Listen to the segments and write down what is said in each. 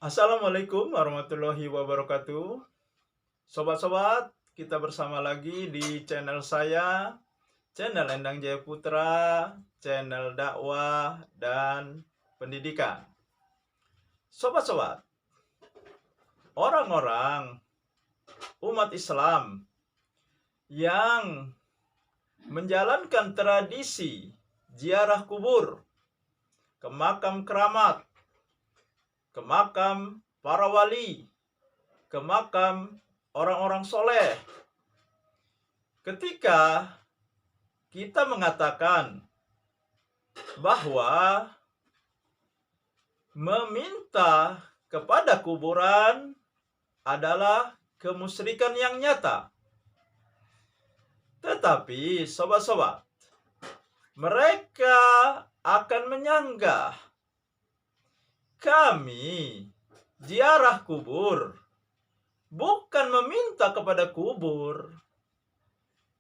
Assalamualaikum warahmatullahi wabarakatuh. Sobat-sobat, kita bersama lagi di channel saya, channel Endang Jaya Putra, channel dakwah dan pendidikan. Sobat-sobat, orang-orang umat Islam yang menjalankan tradisi ziarah kubur, ke makam keramat, ke makam para wali, ke makam orang-orang soleh. Ketika kita mengatakan bahwa meminta kepada kuburan adalah kemusyrikan yang nyata. Tetapi sobat-sobat, mereka akan menyanggah kami ziarah kubur bukan meminta kepada kubur.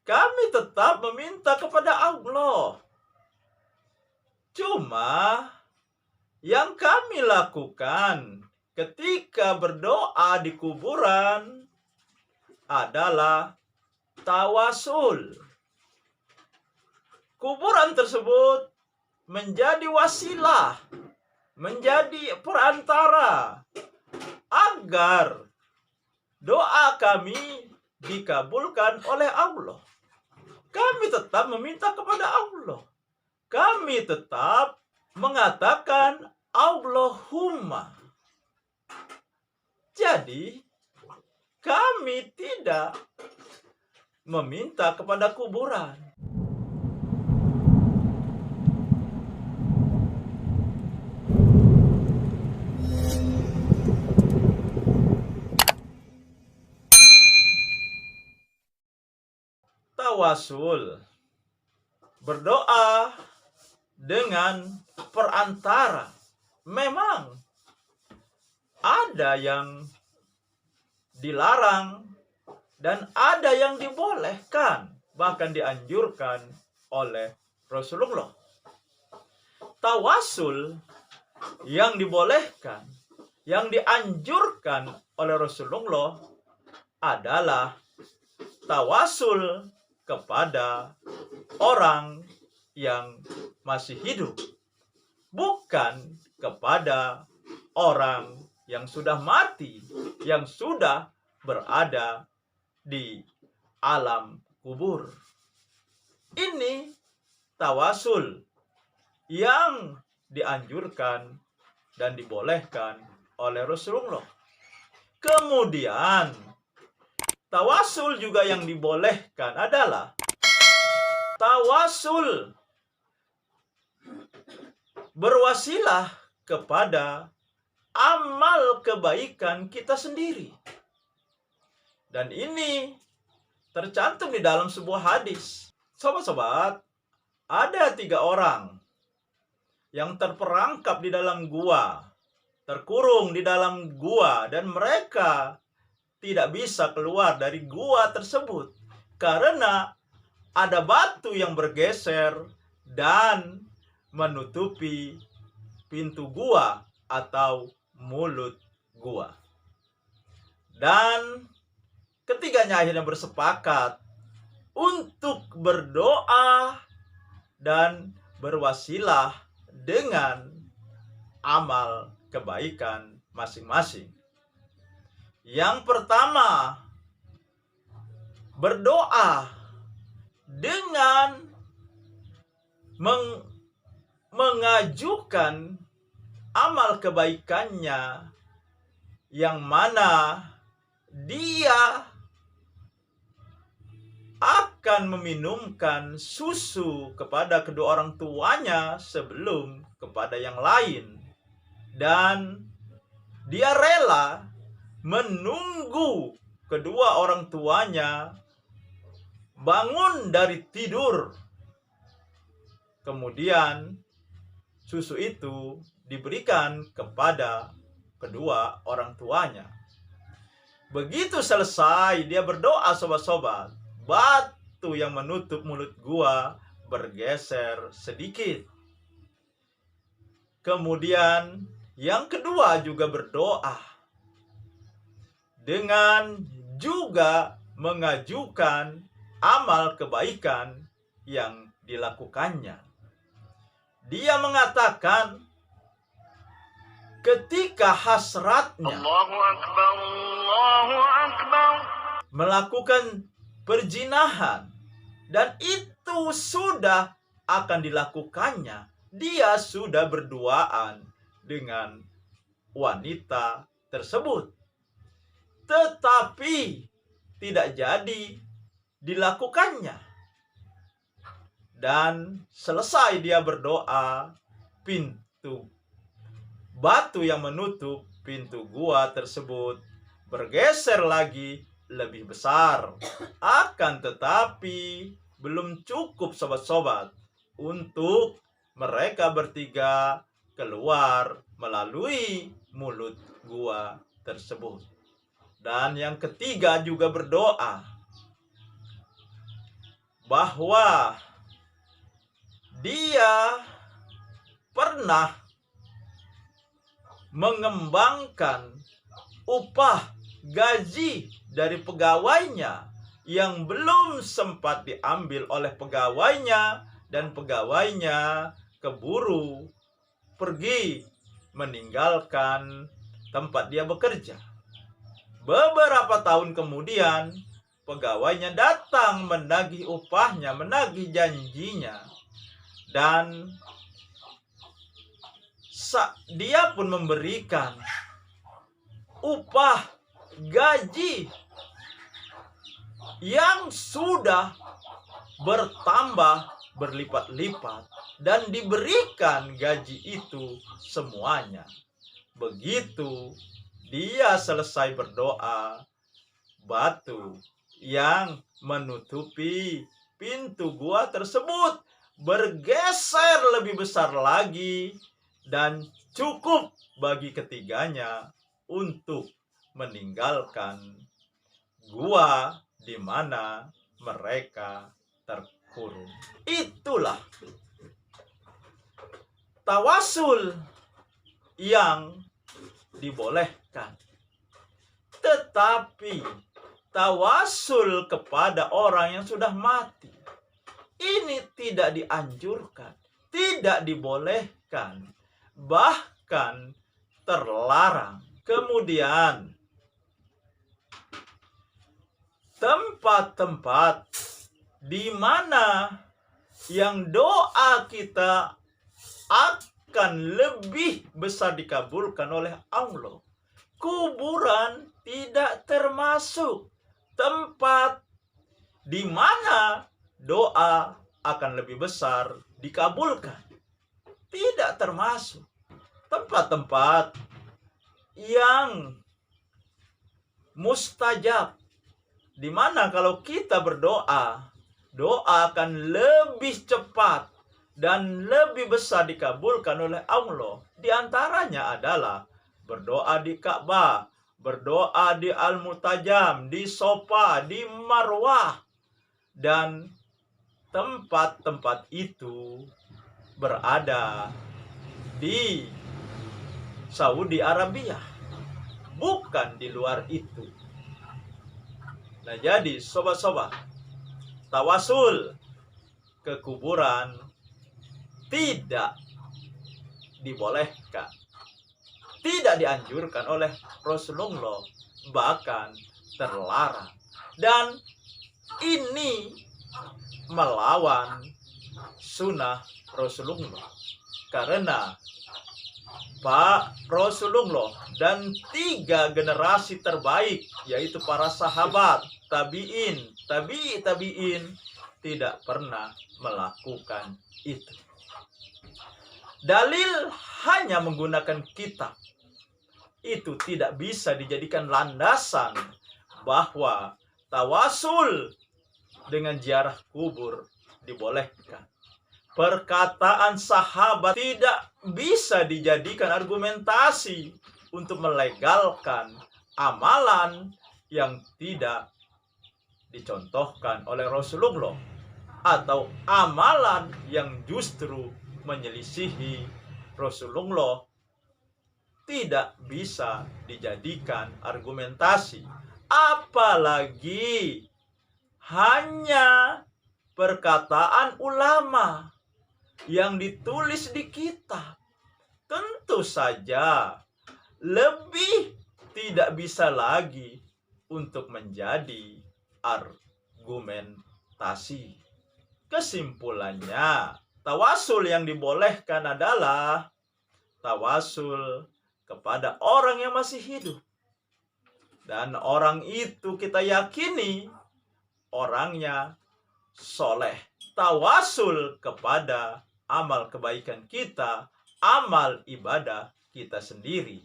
Kami tetap meminta kepada Allah. Cuma yang kami lakukan ketika berdoa di kuburan adalah tawasul. Kuburan tersebut menjadi wasilah, menjadi perantara agar doa kami dikabulkan oleh Allah. Kami tetap meminta kepada Allah. Kami tetap mengatakan Allahumma. Jadi, kami tidak meminta kepada kuburan. Tawasul, berdoa dengan perantara, memang ada yang dilarang dan ada yang dibolehkan, bahkan dianjurkan oleh Rasulullah. Tawasul yang dibolehkan, yang dianjurkan oleh Rasulullah adalah tawasul kepada orang yang masih hidup, bukan kepada orang yang sudah mati, yang sudah berada di alam kubur. Ini tawasul yang dianjurkan dan dibolehkan oleh Rasulullah. Kemudian tawasul juga yang dibolehkan adalah tawasul berwasilah kepada amal kebaikan kita sendiri. Dan ini tercantum di dalam sebuah hadis. Sobat-sobat, ada 3 orang yang terperangkap di dalam gua, terkurung di dalam gua, dan mereka tidak bisa keluar dari gua tersebut karena ada batu yang bergeser dan menutupi pintu gua atau mulut gua. Dan ketiganya akhirnya bersepakat untuk berdoa dan berwasilah dengan amal kebaikan masing-masing. Yang pertama, berdoa dengan mengajukan amal kebaikannya yang mana dia akan meminumkan susu kepada kedua orang tuanya sebelum kepada yang lain, dan dia rela menunggu kedua orang tuanya bangun dari tidur. Kemudian susu itu diberikan kepada kedua orang tuanya. Begitu selesai dia berdoa, sobat-sobat, batu yang menutup mulut gua bergeser sedikit. Kemudian Yang kedua juga berdoa dengan juga mengajukan amal kebaikan yang dilakukannya. Dia mengatakan ketika hasratnya Allahu Akbar, Allahu Akbar, melakukan perzinahan dan itu sudah akan dilakukannya, dia sudah berduaan dengan wanita tersebut, tetapi tidak jadi dilakukannya. Dan selesai dia berdoa, pintu batu yang menutup pintu gua tersebut bergeser lagi lebih besar. Akan tetapi belum cukup sobat-sobat untuk mereka bertiga keluar melalui mulut gua tersebut. Dan yang ketiga juga berdoa bahwa dia pernah mengembangkan upah gaji dari pegawainya yang belum sempat diambil oleh pegawainya, dan pegawainya keburu pergi meninggalkan tempat dia bekerja. Beberapa tahun kemudian pegawainya datang menagih upahnya, menagih janjinya, dan dia pun memberikan upah gaji yang sudah bertambah berlipat-lipat dan diberikan gaji itu semuanya. Begitu dia selesai berdoa, batu yang menutupi pintu gua tersebut bergeser lebih besar lagi dan cukup bagi ketiganya untuk meninggalkan gua di mana mereka terkurung. Itulah tawasul yang dibolehkan. Tetapi tawasul kepada orang yang sudah mati ini tidak dianjurkan, tidak dibolehkan, bahkan terlarang. Kemudian tempat-tempat di mana yang doa kita akan lebih besar dikabulkan oleh Allah, kuburan tidak termasuk tempat di mana doa akan lebih besar dikabulkan. Tidak termasuk tempat-tempat yang mustajab, di mana kalau kita berdoa, doa akan lebih cepat dan lebih besar dikabulkan oleh Allah. Di antaranya adalah berdoa di Ka'bah, berdoa di Al-Mutajam, di Sofa, di Marwah. Dan tempat-tempat itu berada di Saudi Arabia, bukan di luar itu. Nah, jadi sobat-sobat, tawasul ke kuburan tidak dibolehkan, tidak dianjurkan oleh Rasulullah, bahkan terlarang. Dan ini melawan sunnah Rasulullah, karena Pak Rasulullah dan 3 generasi terbaik, yaitu para sahabat, tabi'in, tabi'in, tidak pernah melakukan itu. Dalil hanya menggunakan kitab itu tidak bisa dijadikan landasan bahwa tawasul dengan ziarah kubur dibolehkan. Perkataan sahabat tidak bisa dijadikan argumentasi untuk melegalkan amalan yang tidak dicontohkan oleh Rasulullah, atau amalan yang justru menyelisihi Rasulullah tidak bisa dijadikan argumentasi, apalagi hanya perkataan ulama yang ditulis di kitab. Tentu saja lebih tidak bisa lagi untuk menjadi argumentasi. Kesimpulannya, tawasul yang dibolehkan adalah tawasul kepada orang yang masih hidup. Dan orang itu kita yakini orangnya soleh. Tawasul kepada amal kebaikan kita, amal ibadah kita sendiri.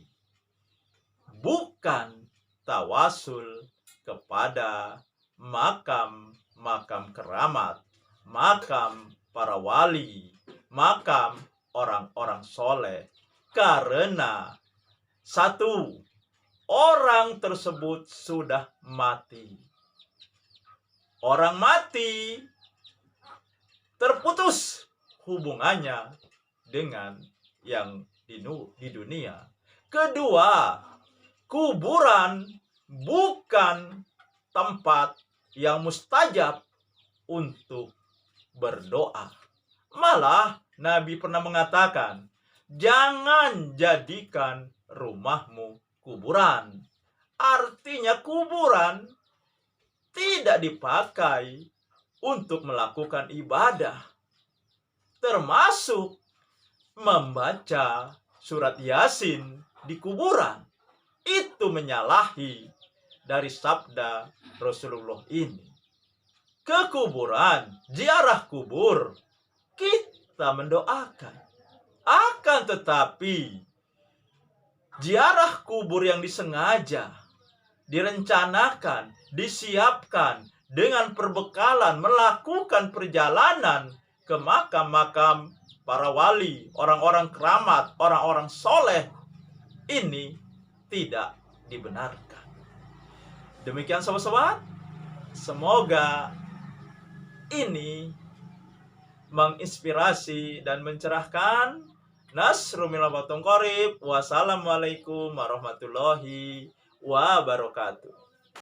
Bukan tawasul kepada makam keramat, makam para wali, makam orang-orang soleh. Karena satu, orang tersebut sudah mati. Orang mati terputus hubungannya dengan yang di dunia. Kedua, kuburan bukan tempat yang mustajab untuk berdoa. Malah Nabi pernah mengatakan, jangan jadikan rumahmu kuburan. Artinya kuburan tidak dipakai untuk melakukan ibadah, termasuk membaca surat Yasin di kuburan. Itu menyalahi dari sabda Rasulullah ini. Ke kuburan, ziarah kubur, kita mendoakan. Akan tetapi, ziarah kubur yang disengaja, direncanakan, disiapkan dengan perbekalan melakukan perjalanan ke makam-makam para wali, orang-orang keramat, orang-orang soleh, ini tidak dibenarkan. Demikian sobat-sobat, semoga ini menginspirasi dan mencerahkan. Nasrul minal Fathul Qorib. Wassalamualaikum warahmatullahi wabarakatuh.